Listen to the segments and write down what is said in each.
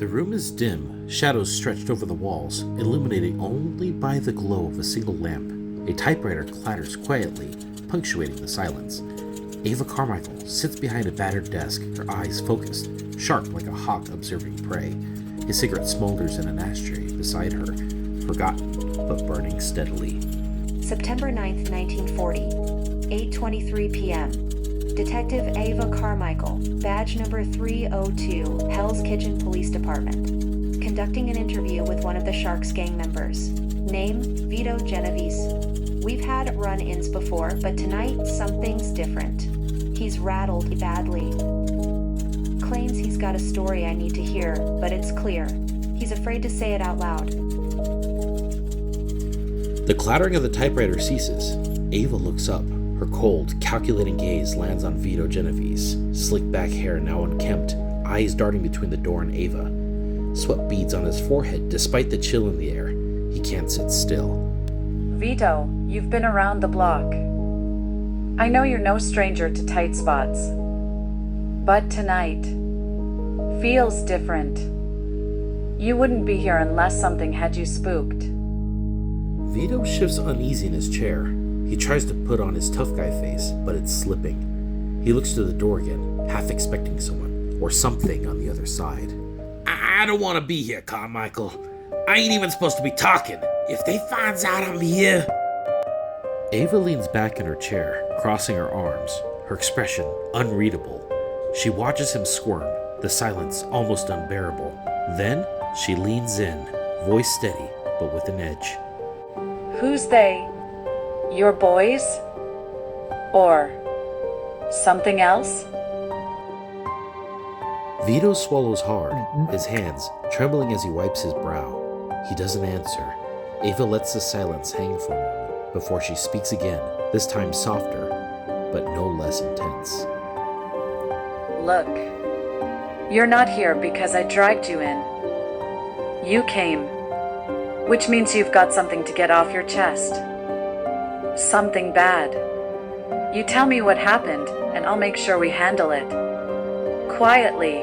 The room is dim, shadows stretched over the walls, illuminated only by the glow of a single lamp. A typewriter clatters quietly, punctuating the silence. Eva Carmichael sits behind a battered desk, her eyes focused, sharp like a hawk observing prey. His cigarette smolders in an ashtray beside her, forgotten but burning steadily. September 9th, 1940, 8:23 p.m. Detective Eva Carmichael, badge number 302, Hell's Kitchen Police Department. Conducting an interview with one of the Sharks gang members. Name, Vito Genovese. We've had run-ins before, but tonight something's different. He's rattled badly. Claims he's got a story I need to hear, but it's clear he's afraid to say it out loud. The clattering of the typewriter ceases. Eva looks up. Her cold, calculating gaze lands on Vito Genovese, slick back hair now unkempt, eyes darting between the door and Eva. Sweat beads on his forehead despite the chill in the air. He can't sit still. Vito, you've been around the block. I know you're no stranger to tight spots. But tonight feels different. You wouldn't be here unless something had you spooked. Vito shifts uneasy in his chair. He tries to put on his tough guy face, but it's slipping. He looks to the door again, half expecting someone, or something on the other side. I don't want to be here, Carmichael. I ain't even supposed to be talking. If they finds out I'm here... Eva leans back in her chair, crossing her arms, her expression unreadable. She watches him squirm, the silence almost unbearable. Then she leans in, voice steady, but with an edge. Who's they? Your boys? Or something else? Vito swallows hard, his hands trembling as he wipes his brow. He doesn't answer. Eva lets the silence hang for a moment before she speaks again, this time softer, but no less intense. Look, you're not here because I dragged you in. You came, which means you've got something to get off your chest. Something bad. You tell me what happened, and I'll make sure we handle it. Quietly.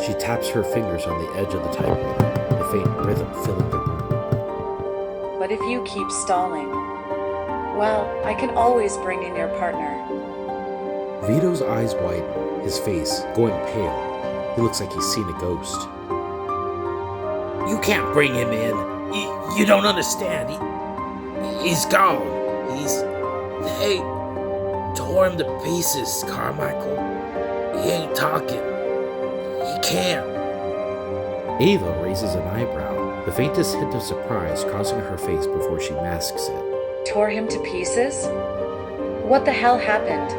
She taps her fingers on the edge of the typewriter, the faint rhythm filling the room. But if you keep stalling, well, I can always bring in your partner. Vito's eyes widen, his face going pale. He looks like he's seen a ghost. You can't bring him in. You don't understand. He's gone. They tore him to pieces, Carmichael. He ain't talking. He can't. Eva raises an eyebrow, the faintest hint of surprise crossing her face before she masks it. Tore him to pieces? What the hell happened?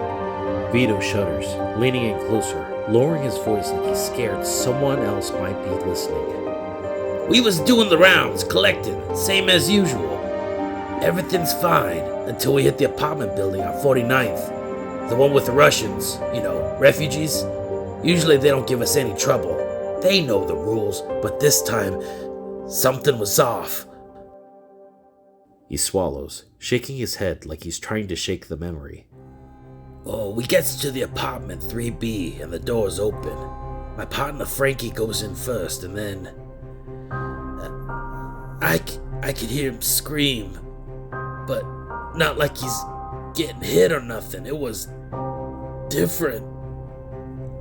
Vito shudders, leaning in closer, lowering his voice like he's scared someone else might be listening. We was doing the rounds, collecting, same as usual. Everything's fine until we hit the apartment building on 49th. The one with the Russians, refugees. Usually they don't give us any trouble. They know the rules, but this time, something was off. He swallows, shaking his head like he's trying to shake the memory. Oh, we gets to the apartment 3B and the door's open. My partner Frankie goes in first and then... I could hear him scream, but not like he's getting hit or nothing. It was different.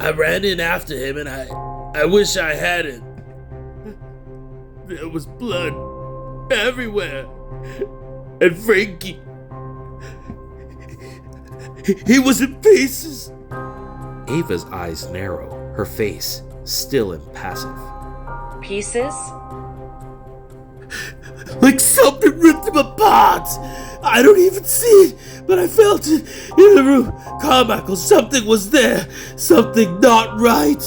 I ran in after him and I wish I hadn't. There was blood everywhere. And Frankie, he was in pieces. Ava's eyes narrow, her face still impassive. Pieces? Like something ripped him apart. I don't even see it, but I felt it in the room. Carmichael, something was there. Something not right.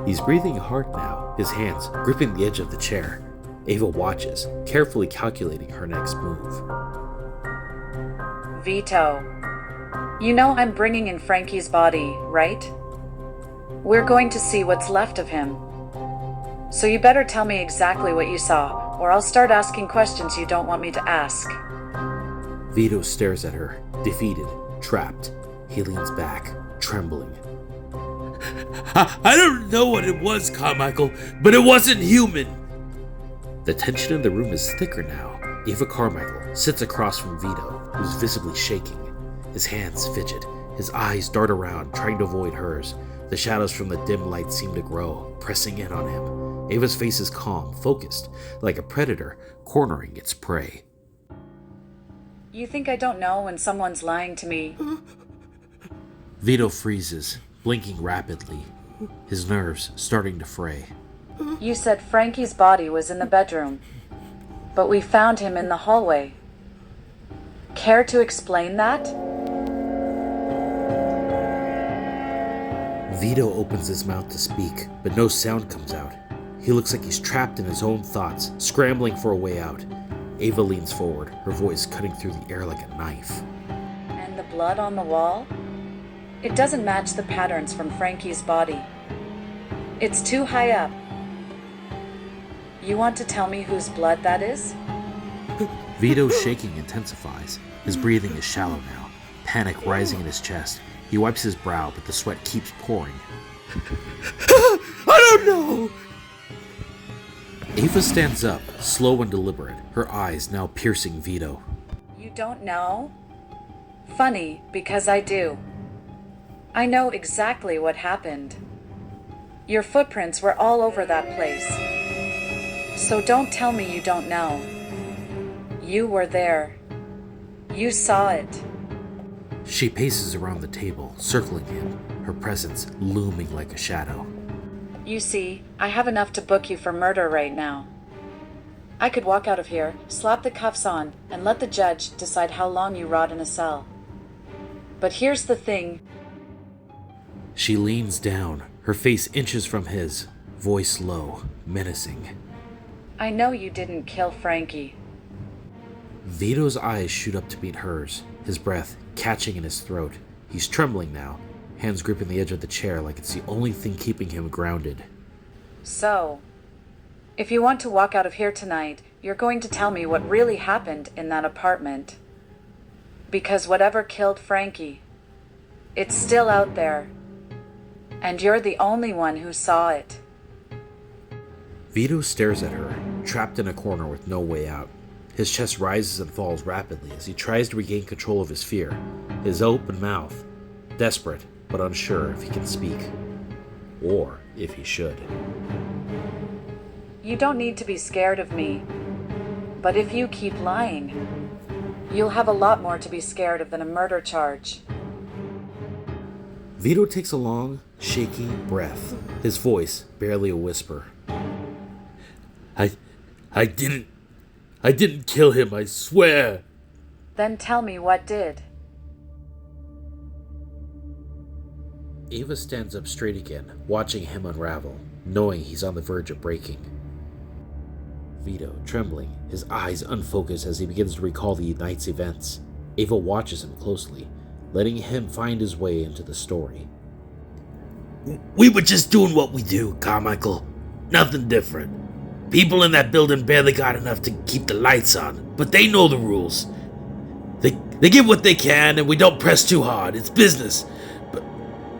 He's breathing hard now, his hands gripping the edge of the chair. Eva watches, carefully calculating her next move. Vito, you know I'm bringing in Frankie's body, right? We're going to see what's left of him. So you better tell me exactly what you saw, or I'll start asking questions you don't want me to ask. Vito stares at her, defeated, trapped. He leans back, trembling. I don't know what it was, Carmichael, but it wasn't human. The tension in the room is thicker now. Eva Carmichael sits across from Vito, who's visibly shaking. His hands fidget, his eyes dart around, trying to avoid hers. The shadows from the dim light seem to grow, pressing in on him. Ava's face is calm, focused, like a predator cornering its prey. You think I don't know when someone's lying to me? Vito freezes, blinking rapidly, his nerves starting to fray. You said Frankie's body was in the bedroom, but we found him in the hallway. Care to explain that? Vito opens his mouth to speak, but no sound comes out. He looks like he's trapped in his own thoughts, scrambling for a way out. Eva leans forward, her voice cutting through the air like a knife. And the blood on the wall? It doesn't match the patterns from Frankie's body. It's too high up. You want to tell me whose blood that is? Vito's shaking intensifies. His breathing is shallow now, panic rising in his chest. He wipes his brow, but the sweat keeps pouring. I don't know. Eva stands up, slow and deliberate, her eyes now piercing Vito. You don't know? Funny, because I do. I know exactly what happened. Your footprints were all over that place. So don't tell me you don't know. You were there. You saw it. She paces around the table, circling him, her presence looming like a shadow. You see, I have enough to book you for murder right now. I could walk out of here, slap the cuffs on, and let the judge decide how long you rot in a cell. But here's the thing. She leans down, her face inches from his, voice low, menacing. I know you didn't kill Frankie. Vito's eyes shoot up to meet hers, his breath catching in his throat. He's trembling now, hands gripping the edge of the chair like it's the only thing keeping him grounded. So, if you want to walk out of here tonight, you're going to tell me what really happened in that apartment. Because whatever killed Frankie, it's still out there. And you're the only one who saw it. Vito stares at her, trapped in a corner with no way out. His chest rises and falls rapidly as he tries to regain control of his fear, his open mouth, desperate but unsure if he can speak, or if he should. You don't need to be scared of me, but if you keep lying, you'll have a lot more to be scared of than a murder charge. Vito takes a long, shaky breath, his voice barely a whisper. I didn't kill him, I swear. Then tell me what did. Eva stands up straight again, watching him unravel, knowing he's on the verge of breaking. Vito, trembling, his eyes unfocused as he begins to recall the night's events. Eva watches him closely, letting him find his way into the story. We were just doing what we do, Carmichael. Nothing different. People in that building barely got enough to keep the lights on, but they know the rules. They give what they can and we don't press too hard. It's business. But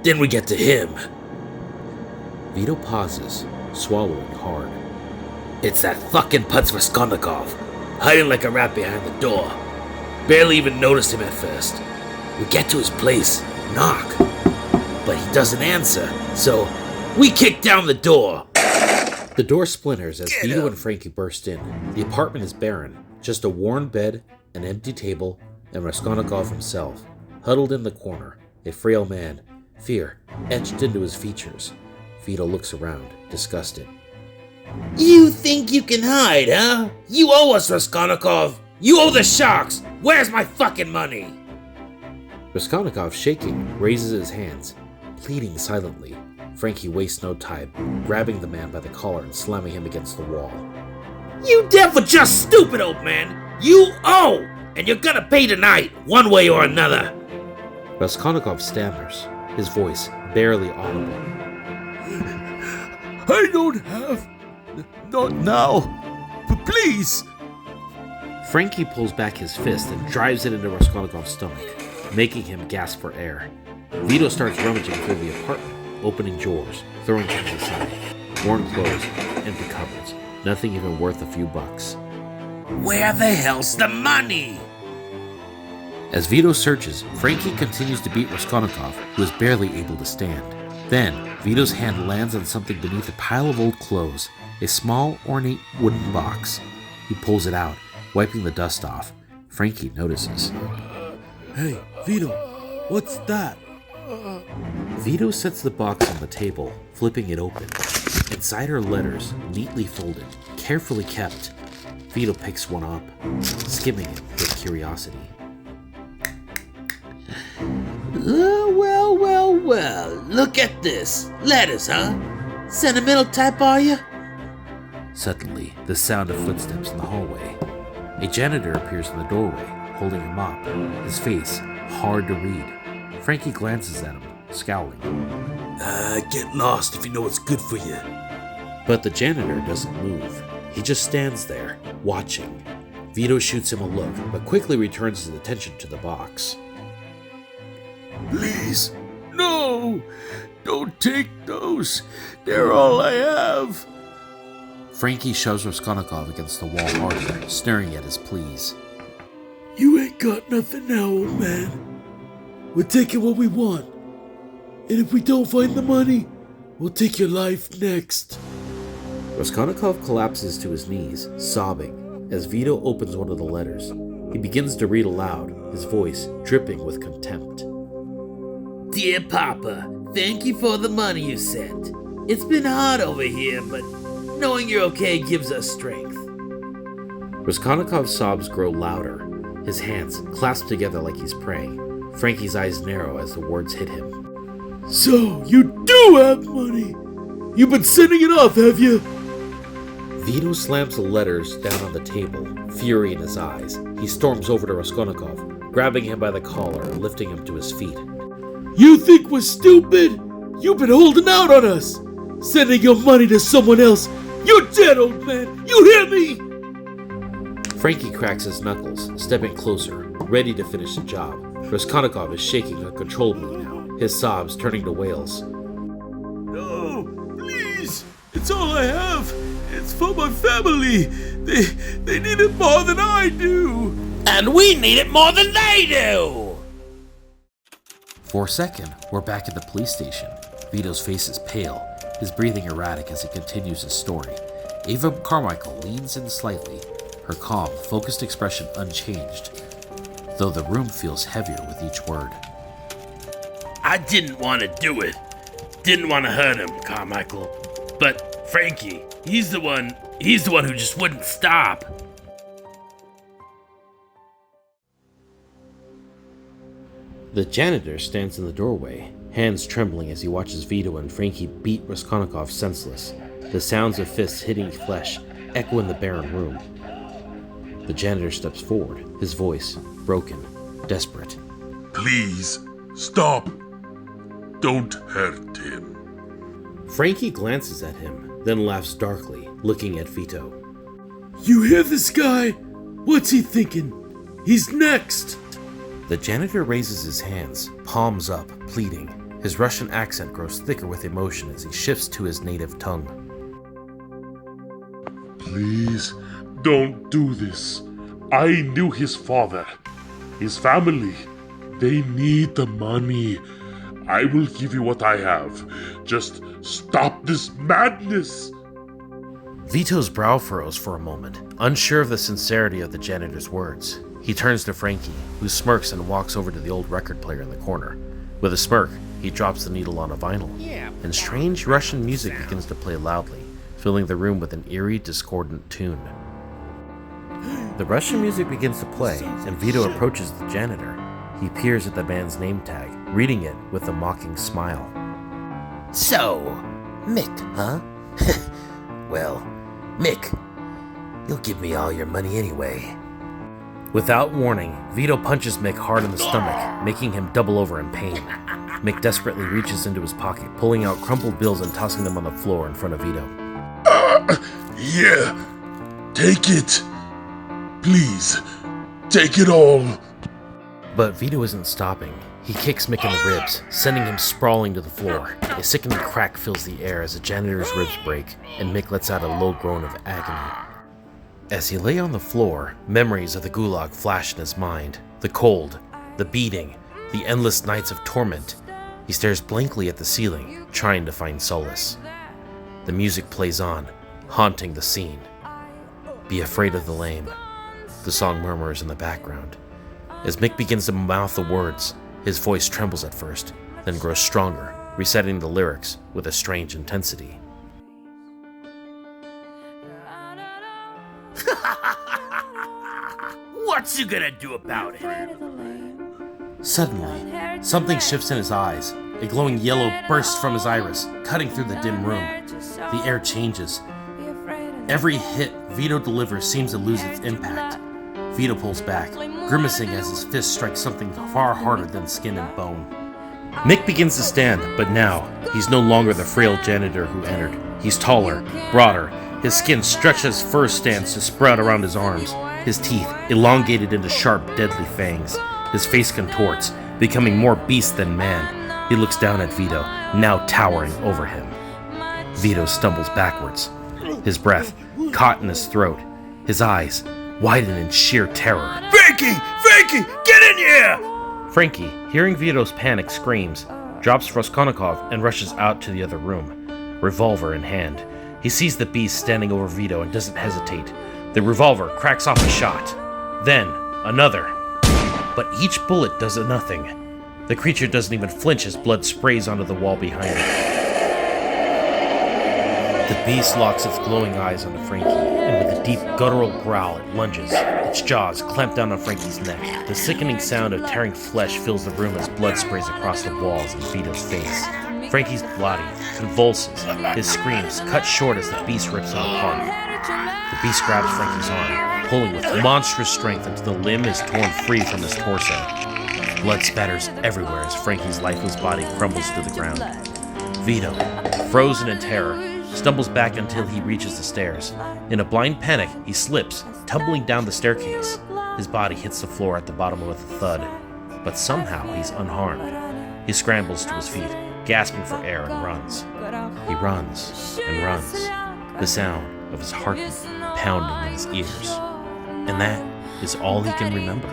then we get to him. Vito pauses, swallowing hard. It's that fucking Putz Raskolnikov, hiding like a rat behind the door. Barely even noticed him at first. We get to his place, knock, but he doesn't answer, so we kick down the door. The door splinters as Vito and Frankie burst in. The apartment is barren, just a worn bed, an empty table, and Raskolnikov himself, huddled in the corner, a frail man, fear etched into his features. Vito looks around, disgusted. You think you can hide, huh? You owe us, Raskolnikov! You owe the Sharks! Where's my fucking money? Raskolnikov, shaking, raises his hands, pleading silently. Frankie wastes no time, grabbing the man by the collar and slamming him against the wall. You deaf or just stupid, old man! You owe! And you're gonna pay tonight, one way or another! Raskolnikov stammers, his voice barely audible. I don't have... Not now. But please! Frankie pulls back his fist and drives it into Raskolnikov's stomach, making him gasp for air. Vito starts rummaging through the apartment, opening drawers, throwing things aside. Worn clothes, empty cupboards, nothing even worth a few bucks. Where the hell's the money? As Vito searches, Frankie continues to beat Raskolnikov, who is barely able to stand. Then, Vito's hand lands on something beneath a pile of old clothes, a small, ornate wooden box. He pulls it out, wiping the dust off. Frankie notices. Hey, Vito, what's that? Vito sets the box on the table, flipping it open. Inside are letters, neatly folded, carefully kept. Vito picks one up, skimming it with curiosity. Well, look at this. Letters, huh? Sentimental type, are you? Suddenly, the sound of footsteps in the hallway. A janitor appears in the doorway, holding a mop, his face hard to read. Frankie glances at him, scowling. Get lost if you know what's good for you. But the janitor doesn't move. He just stands there, watching. Vito shoots him a look, but quickly returns his attention to the box. Please, no! Don't take those. They're all I have. Frankie shoves Raskolnikov against the wall harder, staring at his pleas. You ain't got nothing now, old man. We're taking what we want. And if we don't find the money, we'll take your life next. Raskolnikov collapses to his knees, sobbing, as Vito opens one of the letters. He begins to read aloud, his voice dripping with contempt. Dear Papa, thank you for the money you sent. It's been hard over here, but knowing you're okay gives us strength. Raskolnikov's sobs grow louder, his hands clasped together like he's praying. Frankie's eyes narrow as the words hit him. So, you do have money! You've been sending it off, have you? Vito slams the letters down on the table, fury in his eyes. He storms over to Raskolnikov, grabbing him by the collar and lifting him to his feet. You think we're stupid? You've been holding out on us! Sending your money to someone else! You're dead, old man! You hear me? Frankie cracks his knuckles, stepping closer, ready to finish the job. Raskolnikov is shaking uncontrollably now, his sobs turning to wails. No, please! It's all I have! It's for my family! They need it more than I do! And we need it more than they do! For a second, we're back at the police station. Vito's face is pale, his breathing erratic as he continues his story. Eva Carmichael leans in slightly, her calm, focused expression unchanged, though the room feels heavier with each word. I didn't want to do it. Didn't want to hurt him, Carmichael. But Frankie, he's the one who just wouldn't stop. The janitor stands in the doorway, hands trembling as he watches Vito and Frankie beat Raskolnikov senseless. The sounds of fists hitting flesh echo in the barren room. The janitor steps forward, his voice broken, desperate. Please, stop. Don't hurt him. Frankie glances at him, then laughs darkly, looking at Vito. You hear this guy? What's he thinking? He's next! The janitor raises his hands, palms up, pleading. His Russian accent grows thicker with emotion as he shifts to his native tongue. Please, don't do this. I knew his father, his family. They need the money. I will give you what I have. Just stop this madness. Vito's brow furrows for a moment, unsure of the sincerity of the janitor's words. He turns to Frankie, who smirks and walks over to the old record player in the corner. With a smirk, he drops the needle on a vinyl, and strange Russian music begins to play loudly, filling the room with an eerie, discordant tune. The Russian music begins to play, and Vito approaches the janitor. He peers at the band's name tag, reading it with a mocking smile. So, Mick, huh? Well, Mick, you'll give me all your money anyway. Without warning, Vito punches Mick hard in the stomach, making him double over in pain. Mick desperately reaches into his pocket, pulling out crumpled bills and tossing them on the floor in front of Vito. Yeah, take it. Please, take it all. But Vito isn't stopping. He kicks Mick in the ribs, sending him sprawling to the floor. A sickening crack fills the air as the janitor's ribs break, and Mick lets out a low groan of agony. As he lay on the floor, memories of the gulag flash in his mind. The cold, the beating, the endless nights of torment. He stares blankly at the ceiling, trying to find solace. The music plays on, haunting the scene. Be afraid of the lame. The song murmurs in the background. As Mick begins to mouth the words, his voice trembles at first, then grows stronger, reciting the lyrics with a strange intensity. What you gonna do about it? Suddenly, something shifts in his eyes. A glowing yellow bursts from his iris, cutting through the dim room. The air changes. Every hit Vito delivers seems to lose its impact. Vito pulls back, grimacing as his fist strikes something far harder than skin and bone. Mick begins to stand, but now, he's no longer the frail janitor who entered. He's taller, broader. His skin stretched as fur stands to sprout around his arms. His teeth elongated into sharp, deadly fangs. His face contorts, becoming more beast than man. He looks down at Vito, now towering over him. Vito stumbles backwards, his breath caught in his throat, his eyes widen in sheer terror. Frankie! Frankie! Get in here! Frankie, hearing Vito's panic, screams, drops Raskolnikov and rushes out to the other room, revolver in hand. He sees the beast standing over Vito and doesn't hesitate. The revolver cracks off a shot, then another. But each bullet does nothing. The creature doesn't even flinch as blood sprays onto the wall behind it. The beast locks its glowing eyes onto Frankie, and with a deep guttural growl it lunges. Its jaws clamp down on Frankie's neck. The sickening sound of tearing flesh fills the room as blood sprays across the walls and Vito's face. Frankie's body convulses, his screams cut short as the beast rips him apart. The beast grabs Frankie's arm, pulling with monstrous strength until the limb is torn free from his torso. Blood spatters everywhere as Frankie's lifeless body crumbles to the ground. Vito, frozen in terror, stumbles back until he reaches the stairs. In a blind panic, he slips, tumbling down the staircase. His body hits the floor at the bottom with a thud, but somehow he's unharmed. He scrambles to his feet, gasping for air, and runs. He runs and runs, the sound of his heartbeat pounding in his ears. And that is all he can remember.